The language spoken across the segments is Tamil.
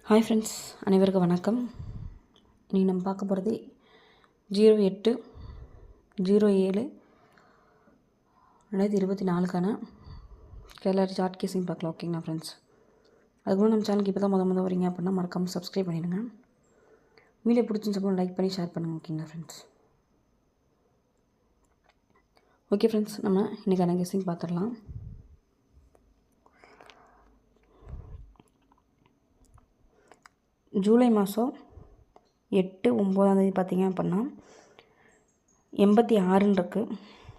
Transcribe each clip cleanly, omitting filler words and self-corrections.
ஹாய் ஃப்ரெண்ட்ஸ், அனைவருக்கும் வணக்கம். இன்றைக்கி நம்ம பார்க்க போகிறது 08/07/2024 கேரளா சார்ட் கேசிங் பார்க்கலாம். ஓகேங்களா ஃப்ரெண்ட்ஸ், அதுக்கு நம்ம சேனலுக்கு இப்போ தான் முத வரீங்க அப்படின்னா மறக்காமல் சப்ஸ்கிரைப் பண்ணிடுங்க. வீடியோ பிடிச்சிருந்தப்போ லைக் பண்ணி ஷேர் பண்ணுங்கள். ஓகேங்களா ஃப்ரெண்ட்ஸ். ஓகே ஃப்ரெண்ட்ஸ், நம்ம இன்றைக்கான கேசிங் பார்த்துடலாம். ஜூலை மாதம் 8-9 பார்த்திங்க அப்படின்னா 86 இருக்குது.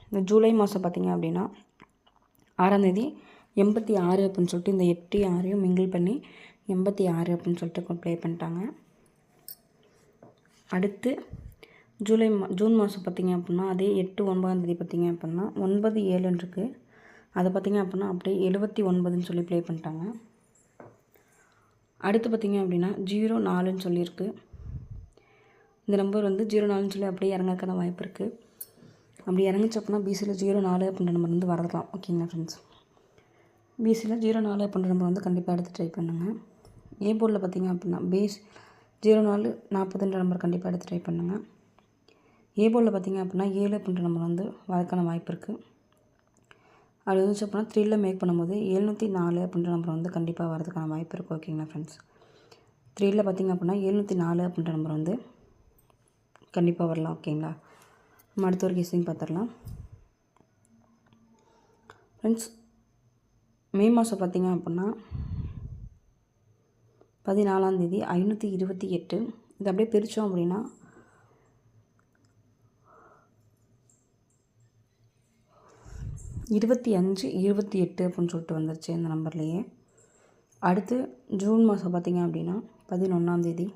இந்த ஜூலை மாதம் பார்த்திங்க அப்படின்னா 6 86 அப்படின்னு சொல்லிட்டு இந்த 8 6 மிங்கிள் பண்ணி 86 அப்படின்னு சொல்லிட்டு ப்ளே பண்ணிட்டாங்க. அடுத்து ஜூன் மாதம் பார்த்திங்க அப்படின்னா அதே 8-9 பார்த்திங்க அப்படின்னா 9-7 இருக்குது. அதை பார்த்திங்க அப்படின்னா அப்படியே 79 சொல்லி ப்ளே பண்ணிட்டாங்க. அடுத்து பார்த்திங்க அப்படின்னா 04 சொல்லியிருக்கு. இந்த நம்பர் 04 சொல்லி அப்படியே இறங்கக்கான வாய்ப்பு இருக்குது. அப்படி இறங்குச்சு அப்படின்னா பிசியில் 04 அப்படின்ற நம்பர் வரலாம். ஓகேங்களா ஃப்ரெண்ட்ஸ், பிசியில் 04 அப்படின்ற நம்பர் கண்டிப்பாக எடுத்து ட்ரை பண்ணுங்கள். ஏ போர்டில் பார்த்திங்க அப்படின்னா பேஸ் 04-40 நம்பர் கண்டிப்பாக எடுத்து ட்ரை பண்ணுங்கள். ஏ போர்டில் பார்த்திங்க அப்படின்னா 7 அப்படின்ற நம்பர் வரக்கான வாய்ப்பு இருக்குது. அப்படி வந்துச்சு அப்படின்னா 3ல் மேக் பண்ணும்போது 704 அப்படின்ற நம்பர் கண்டிப்பாக வரதுக்கான வாய்ப்பு இருக்குது. ஓகேங்களா ஃப்ரெண்ட்ஸ், 3ல் பார்த்திங்க அப்படின்னா 704 அப்படின்ற நம்பர் கண்டிப்பாக வரலாம். ஓகேங்களா, நம்ம அடுத்த ஒரு கெஸ்ஸிங் பார்த்துடலாம். ஃப்ரெண்ட்ஸ், மே மாதம் பார்த்திங்க அப்படின்னா 14 528. இது அப்படியே பிரித்தோம் அப்படின்னா 25-28 அப்படின்னு சொல்லிட்டு வந்துருச்சு இந்த நம்பர்லேயே. அடுத்து ஜூன் மாதம் பார்த்திங்க அப்படின்னா 11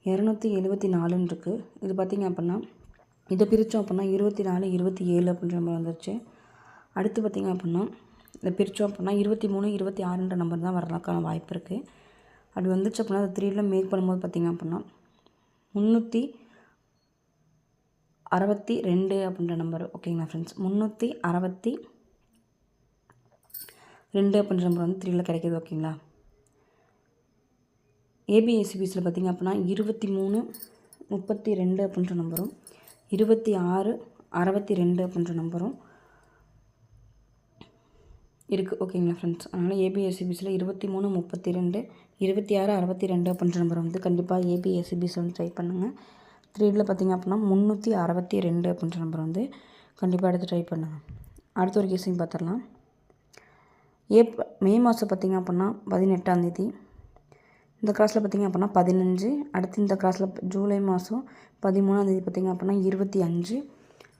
274 இருக்குது. இது பார்த்திங்க அப்படின்னா இதை பிரித்தோம் அப்படின்னா 24-27 அப்படின்ற நம்பர் வந்துருச்சு. அடுத்து பார்த்திங்க அப்படின்னா இதை பிரித்தோம் அப்படின்னா 23-26 நம்பர் தான் வரதுக்கான வாய்ப்பு இருக்குது. அப்படி வந்துச்சு அப்படின்னா அது 3ல் மேக் பண்ணும்போது பார்த்திங்க அப்படின்னா 362 அப்படின்ற நம்பர். ஓகேங்களா ஃப்ரெண்ட்ஸ், 362 அப்படின்ற நம்பர் 3ல் கிடைக்கிது. ஓகேங்களா, ஏபிஎஸ்சிபிஸில் பார்த்திங்க அப்படின்னா 23-32 அப்படின்ற நம்பரும் 26-62 அப்படின்ற நம்பரும் இருக்குது. ஓகேங்களா ஃப்ரெண்ட்ஸ், அதனால் ஏபிஎஸ்சிபிஸில் 23-32 26-62 அப்படின்ற நம்பர் கண்டிப்பாக ஏபிஎஸ்சிபிஸ் ட்ரை பண்ணுங்கள். 3ல் பார்த்திங்க அப்படின்னா 362 அப்படின்ற நம்பர் கண்டிப்பாக எடுத்து ட்ரை பண்ணுங்கள். அடுத்த ஒரு கேஸிங் பார்த்துடலாம். மே மாதம் பார்த்திங்க அப்படின்னா 18 இந்த கிராஸில் பார்த்திங்க அப்படின்னா 15. அடுத்து இந்த கிராஸில் ஜூலை மாதம் 13 பார்த்திங்க அப்படின்னா 25.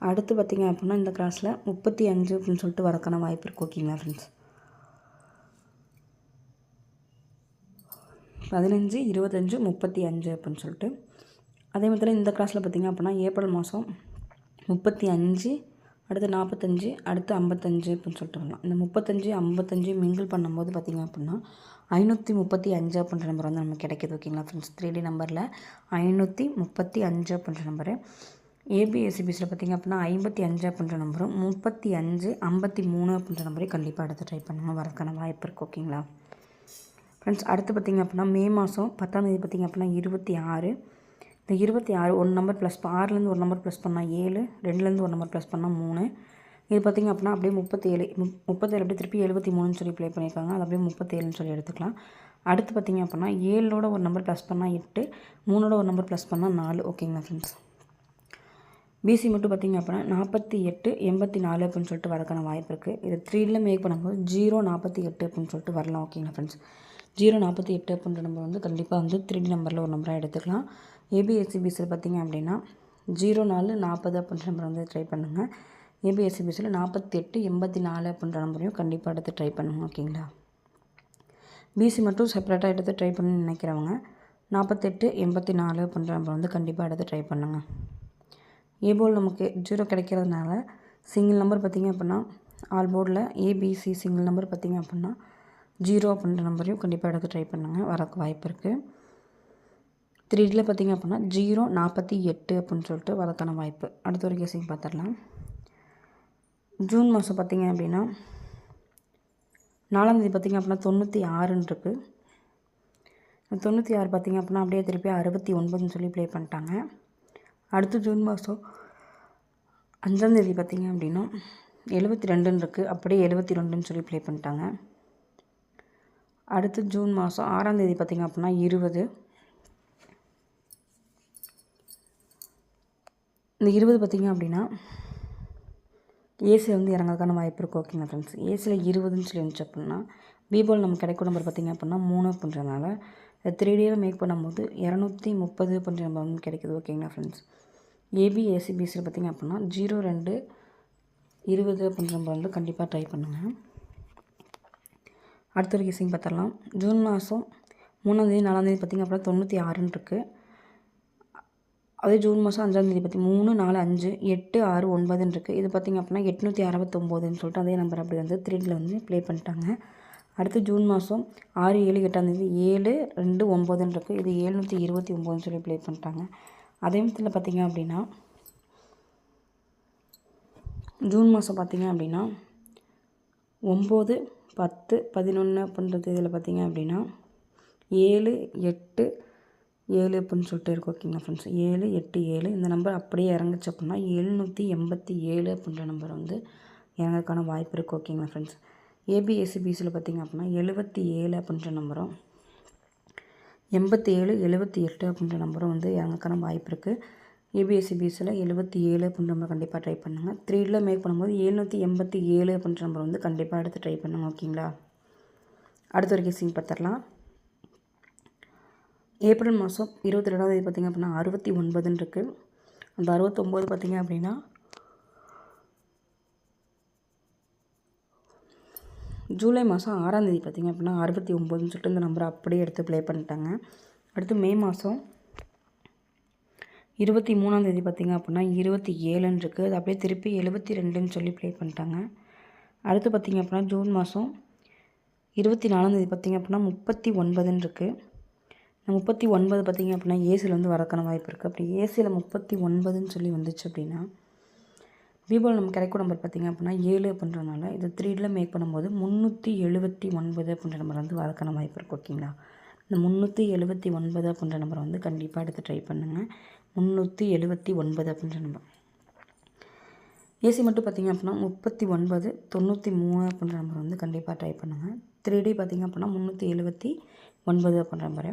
அடுத்து பார்த்திங்க அப்படின்னா இந்த கிராஸில் 35 அப்படின்னு சொல்லிட்டு வரக்கான வாய்ப்பு இருக்குது. ஓகேங்களா ஃப்ரெண்ட்ஸ், 15, 25, 35 அப்படின்னு சொல்லிட்டு. அதே மாதிரி இந்த கிராஸில் பார்த்திங்க அப்படின்னா ஏப்ரல் மாதம் 35, அடுத்து 45, அடுத்து 55 அப்படின்னு சொல்லிட்டு வரலாம். இந்த 35, 55 மிங்கிள் பண்ணும்போது பார்த்திங்க அப்படின்னா 535 அப்படின்ற நம்பர் நமக்கு கிடைக்கிது. ஓகேங்களா ஃப்ரெண்ட்ஸ், 3D நம்பரில் 535 அப்படின்ற நம்பரு. ஏபிஎஸ்சிபிஸில் பார்த்திங்க அப்படின்னா 55 அப்படின்ற நம்பரும் 35, 53 அப்படின்ற நம்பரையும் கண்டிப்பாக எடுத்து ட்ரை பண்ணுங்கள், வரதுக்கான வாய்ப்பு இருக்குது. ஓகேங்களா ஃப்ரெண்ட்ஸ், அடுத்து பார்த்திங்க அப்படின்னா மே மாதம் 10 பார்த்திங்க அப்படின்னா 26. இந்த 26 ஒரு நம்பர் ப்ளஸ் 6லேருந்து ஒரு நம்பர் ப்ளஸ் பண்ணால் 7, 2லேருந்து ஒரு நம்பர் ப்ளஸ் பண்ணால் 3. இது பார்த்திங்க அப்படின்னா அப்படியே 37 அப்படியே திருப்பி 73 சொல்லி ப்ளே பண்ணியிருக்காங்க. அது அப்படியே 37 சொல்லி எடுத்துக்கலாம். அடுத்து பார்த்திங்க அப்படின்னா 7ஓட ஒரு நம்பர் ப்ளஸ் பண்ணால் 8, 3ஓட ஒரு நம்பர் ப்ளஸ் பண்ணால் 4. ஓகேங்களா ஃப்ரெண்ட்ஸ், பிசி மட்டும் பார்த்திங்க அப்படின்னா 48-84 அப்படின்னு சொல்லிட்டு வரக்கான வாய்ப்பு இருக்குது. இது 3ல் மேக் பண்ணும்போது 048 அப்படின்னு சொல்லிட்டு வரலாம். ஓகேங்களா ஃப்ரெண்ட்ஸ், 048 அப்படின்ற நம்பர் கண்டிப்பாக 3D நம்பரில் ஒரு நம்பராக எடுத்துக்கலாம். ஏபிஎஸ்சிபிஸில் பார்த்திங்க அப்படின்னா 04-40 அப்படின்ற நம்பர் ட்ரை பண்ணுங்கள். ஏபிஎஸ்சிபிஸில் 48-84 அப்படின்ற நம்பரையும் கண்டிப்பாக எடுத்து ட்ரை பண்ணுங்கள். ஓகேங்களா, பிசி மட்டும் செப்பரேட்டாக எடுத்து ட்ரை பண்ணி நினைக்கிறவங்க 48-84 அப்படின்ற நம்பர் கண்டிப்பாக எடுத்து ட்ரை பண்ணுங்கள். ஏ போர்டில் நமக்கு 0 கிடைக்கிறதுனால சிங்கிள் நம்பர் பார்த்திங்க அப்படின்னா ஆல் போர்டில் ஏபிசி சிங்கிள் நம்பர் பார்த்திங்க அப்படின்னா 0 அப்படின்ற நம்பரையும் கண்டிப்பாக எடுத்து ட்ரை பண்ணுங்கள், வரக்கு வாய்ப்பு இருக்குது. 3ல் பார்த்திங்க அப்படின்னா 048 அப்படின்னு சொல்லிட்டு வரக்கான வாய்ப்பு. அடுத்த ஒரு கேஸிங் பார்த்துடலாம். ஜூன் மாதம் பார்த்திங்க அப்படின்னா 4 பார்த்திங்க அப்படின்னா 96 இருக்குது. 96 பார்த்திங்க அப்படின்னா அப்படியே திருப்பி 69ன்னு சொல்லி ப்ளே பண்ணிட்டாங்க. அடுத்து ஜூன் மாதம் 5ஆம் தேதி பார்த்திங்க அப்படின்னா 72ன்னு இருக்குது, அப்படியே 72ன்னு சொல்லி ப்ளே பண்ணிட்டாங்க. அடுத்து ஜூன் மாதம் 6ஆம் தேதி பார்த்திங்க அப்படின்னா 20. இந்த 20 பார்த்திங்க அப்படின்னா ஏசியில் வந்து இறங்கிறதுக்கான வாய்ப்பு இருக்குது. ஓகேங்க ஃப்ரெண்ட்ஸ், ஏசியில் 20ன்னு சொல்லி இருந்துச்சு அப்படின்னா பிபால் நம்ம கிடைக்கும் நம்பர் பார்த்திங்க அப்படின்னா 3 அப்படின்றனால 3Dயில் மேக் பண்ணும்போது 230 அப்படின்ற நம்பர் வந்து கிடைக்குது. ஓகேங்களா ஃப்ரெண்ட்ஸ், ஏபி ஏசிபிசியில் பார்த்திங்க அப்படின்னா 02 20 அப்படின்ற நம்பர் வந்து கண்டிப்பாக ட்ரை பண்ணுங்கள். அடுத்த ஒரு கெஸ்ஸிங் பார்த்துடலாம். ஜூன் மாதம் 3ஆம் தேதி 4ஆம் தேதி பார்த்திங்க அப்படின்னா 96ன்னு இருக்குது. அதே ஜூன் மாதம் 5ஆம் தேதி 3 4 5 8 6 9ன்னு இருக்குது. இது பார்த்திங்க அப்படின்னா 869ன்னு சொல்லிட்டு அதே நம்பர் அப்படி வந்து 3Dயில் வந்து ப்ளே பண்ணிட்டாங்க. அடுத்து ஜூன் மாதம் 6 7 8ஆம் தேதி 7 2 9ன்னு இருக்குது. இது 729ன்னு சொல்லி ப்ளே பண்ணிட்டாங்க. அதே மத்தில் பார்த்திங்க அப்படின்னா ஜூன் மாதம் பார்த்திங்க அப்படின்னா 9 10 11 அப்படின்றது இதில் பார்த்திங்க அப்படின்னா 7 8 7 அப்படின்னு சொல்லிட்டு இருக்கும். ஓகேங்களா ஃப்ரெண்ட்ஸ், 7 8 7 இந்த நம்பர் அப்படியே இறங்குச்சு அப்படின்னா 787 அப்படின்ற நம்பர் வந்து இறங்கறதுக்கான வாய்ப்பு இருக்குது. ஓகேங்களா ஃப்ரெண்ட்ஸ், ஏபிஎஸ்சிபிசியில் பார்த்திங்க அப்படின்னா 77 அப்படின்ற நம்பரும் 87 78 அப்படின்ற நம்பரும் வந்து இறங்கறதுக்கான வாய்ப்பு இருக்குது. ஏபிஎஸ்சிபிசியில் 77 அப்படின்ற நம்பர் கண்டிப்பாக ட்ரை பண்ணுங்கள். 3Dயில் மேக் பண்ணும்போது 787 அப்படின்ற நம்பர் வந்து கண்டிப்பாக எடுத்து ட்ரை பண்ணுங்கள். ஓகேங்களா, அடுத்த ஒரு கெஸ்ஸிங் பார்த்துடலாம். ஏப்ரல் மாதம் 22ஆம் தேதி பார்த்திங்க அப்படின்னா 69ன்னு இருக்குது. அந்த 69 பார்த்திங்க அப்படின்னா ஜூலை மாதம் 6ஆம் தேதி பார்த்திங்க அப்படின்னா 69ன்னு சொல்லிட்டு இந்த நம்பரை அப்படியே எடுத்து ப்ளே பண்ணிட்டாங்க. அடுத்து மே மாதம் 23ஆம் தேதி பார்த்திங்க அப்படின்னா 27ன்னு இருக்குது. அது அப்படியே திருப்பி 72ன்னு சொல்லி ப்ளே பண்ணிட்டாங்க. அடுத்து பார்த்திங்க அப்படின்னா ஜூன் மாதம் 24ஆம் தேதி பார்த்திங்க அப்படின்னா 39ன்னு இருக்குது. 39 பார்த்திங்க அப்படின்னா ஏசியில் வந்து வரக்கான வாய்ப்பு இருக்குது. அப்படி ஏசியில் 39ன்னு சொல்லி வந்துச்சு அப்படின்னா பிபால் நம்ம கிடைக்கும் நம்பர் பார்த்திங்க அப்படின்னா 7 அப்படின்றனால இது 3Dயில் மேக் பண்ணும்போது 379 அப்படின்ற நம்பர் வந்து வரக்கான வாய்ப்பு இருக்குது. ஓகேங்களா, இந்த 379 அப்படின்ற நம்பரை வந்து கண்டிப்பாக எடுத்து ட்ரை பண்ணுங்கள். 379 அப்படின்ற நம்பர். ஏசி மட்டும் பார்த்திங்க அப்படின்னா 39 93 அப்படின்ற நம்பர் வந்து கண்டிப்பாக ட்ரை பண்ணுங்கள். 3D பார்த்திங்க அப்படின்னா 379 அப்படின்ற நம்பர்.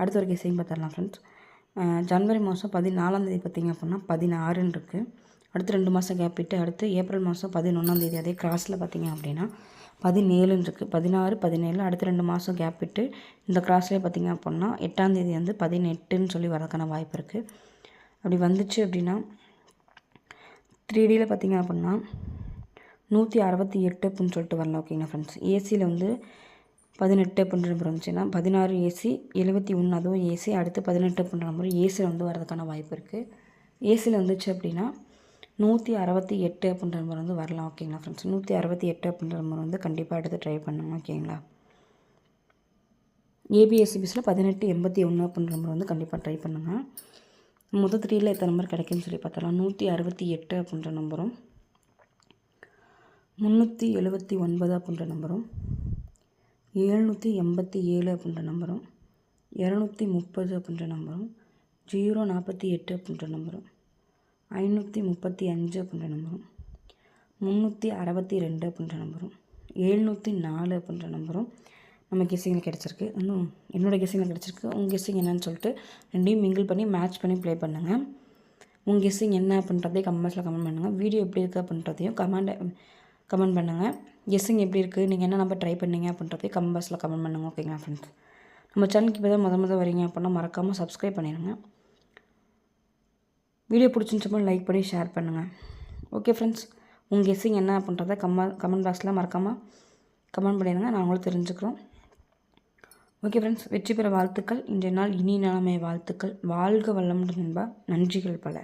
அடுத்த ஒரு கெஸ்ஸிங் பார்த்துடலாம் ஃப்ரெண்ட்ஸ். ஜனவரி மாதம் 14ஆம் தேதி பார்த்திங்க அப்படின்னா 16ன்னு இருக்குது. அடுத்து 2 மாதம் கேப் விட்டு அடுத்து ஏப்ரல் மாதம் 11ஆம் தேதி அதே கிராஸில் பார்த்திங்க அப்படின்னா 17ன்னு இருக்குது. 16 17 அடுத்து 2 மாதம் கேப் விட்டு இந்த கிராஸ்லேயே பார்த்திங்க அப்படின்னா 8ஆம் தேதி வந்து 18ன்னு சொல்லி வரக்கான வாய்ப்பு இருக்குது. அப்படி வந்துச்சு அப்படின்னா 3Dயில் பார்த்திங்க அப்படின்னா 168 அப்படின்னு சொல்லிட்டு வரலாம். ஓகேங்களா ஃப்ரெண்ட்ஸ், ஏசியில் வந்து 18 அப்படின்ற நம்பர் வந்துச்சுன்னா 16 ஏசி 71 அதுவும் ஏசி அடுத்து 18 அப்படின்ற நம்பர் ஏசியில் வந்து வரதுக்கான வாய்ப்பு இருக்குது. ஏசியில் வந்துச்சு அப்படின்னா 168 அப்படின்ற நம்பர் வந்து வரலாம். ஓகேங்களா ஃப்ரெண்ட்ஸ், 168 அப்படின்ற நம்பர் வந்து கண்டிப்பாக எடுத்து ட்ரை பண்ணுங்க. ஓகேங்களா, ஏபிஎஸ்சிபிஸில் 18 81 அப்படின்ற நம்பர் வந்து கண்டிப்பாக ட்ரை பண்ணுங்கள். முதல் 3Dயில் எத்தனை நம்பர் கிடைக்குன்னு சொல்லி பார்த்தலாம். 168 அப்படின்ற நம்பரும் 379 அப்படின்ற நம்பரும் 787 அப்படின்ற நம்பரும் 230 அப்படின்ற நம்பரும் 048 அப்படின்ற நம்பரும் 535 அப்படின்ற நம்பரும் 362 அப்படின்ற நம்பரும் 704 அப்படின்ற நம்பரும் நம்ம கெஸ்ஸிங்கில் கிடச்சிருக்கு. இன்னும் என்னோடய கெஸ்ஸிங்கில் கிடச்சிருக்கு. உங்கள் கெஸ்ஸிங் என்னன்னு சொல்லிட்டு ரெண்டையும் மிங்கிள் பண்ணி மேட்ச் பண்ணி ப்ளே பண்ணுங்கள். உங்கள் கெஸ்ஸிங் என்ன அப்படின்றதையும் கமெண்ட்ஸில் கமெண்ட் பண்ணுங்கள். வீடியோ எப்படி இருக்குது அப்படின்றதையும் கமெண்ட் பண்ணுங்கள். கெஸ்ஸிங் எப்படி இருக்குது, நீங்கள் என்ன நம்பர் ட்ரை பண்ணீங்க அப்படின்றதையும் கமெண்ட் பாக்ஸில் கமெண்ட் பண்ணுங்கள். ஓகேங்களா ஃப்ரெண்ட்ஸ், நம்ம சேனலுக்கு இப்போ தான் முதல் வரீங்க அப்படின்னா மறக்காமல் சப்ஸ்கிரைப் பண்ணிடுங்க. வீடியோ பிடிச்சிருந்துச்சப்போ லைக் பண்ணி ஷேர் பண்ணுங்கள். ஓகே ஃப்ரெண்ட்ஸ், உங்கள் கெஸ்ஸிங் என்ன அப்படின்றத கமெண்ட் பாக்ஸில் மறக்காமல் கமெண்ட் பண்ணிடுங்க, நான் உங்களுக்கு தெரிஞ்சுக்கிறோம். ஓகே ஃப்ரெண்ட்ஸ், வெற்றி பெற வாழ்த்துக்கள். இன்றைய நாள் இனி நாளமே வாழ்த்துக்கள். வாழ்க வளமுடன் நண்பா. நன்றிகள் பல.